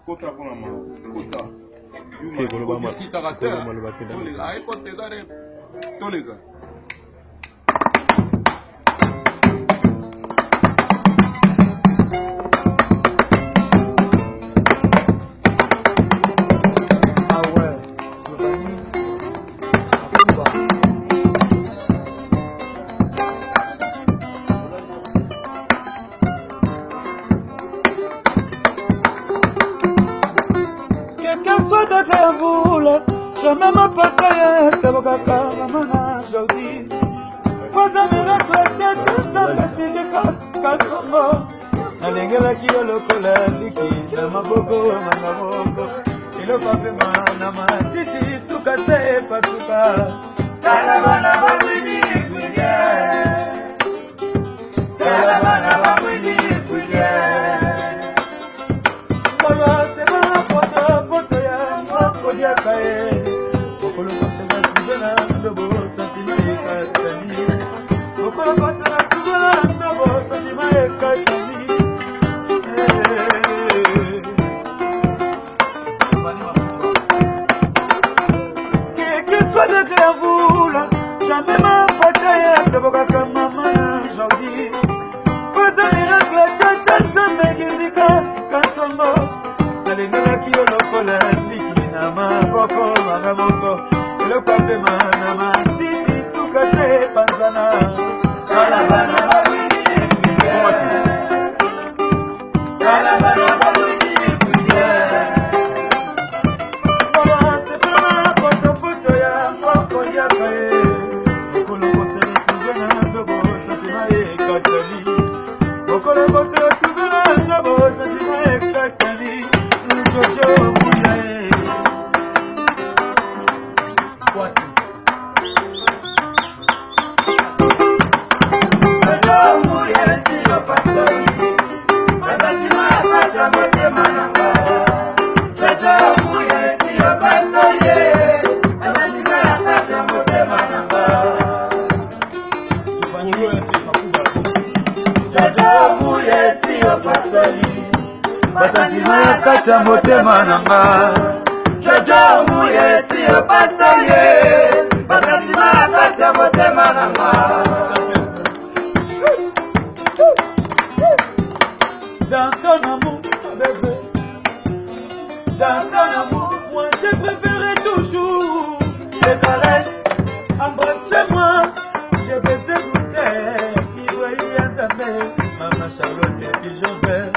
Kota pour la main. Kota. Jamais ma papa te bokaka mama jodi. Kwaza mera twete tsa pastike kasongo. Nalengela kiyo lokola liki na maboko mangaboko. Ilo pape mana matiti suka se pasuka. Kala bana babidi fuye. Kala bana babidi fuye. Kala se bana poto ya moko ya kae. Jamais ma bataille de Bogaka maman aujourd'hui. Vous allez regretter de Megidika Kantongo. Allez nous la kiyo lokola likina ma boko magaboko. Le pape manama siti sukase panzana. Kalabana babidi fuye. Kalabana babidi fuye. Mama se prema poto ya moko ya kae. Basantima kata motema nanga. Jojo muye siyo pasaye. Basantima kata motema nanga. Dans ton amour, bébé. Dans ton amour, moi je préférerai toujours les caresses. Embrassez-moi, je baisse douceur. Qui voyait un zamé. Maman Charlotte et puis je vais.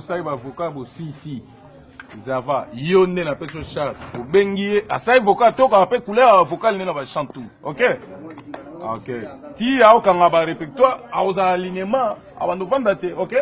Ça va avocat si Zava yonne na personne charge au bengi asai avocat to ka pe couleur avocat ne na ba chantou OK ti au kanga ba répertoire au alignement avant de vendre OK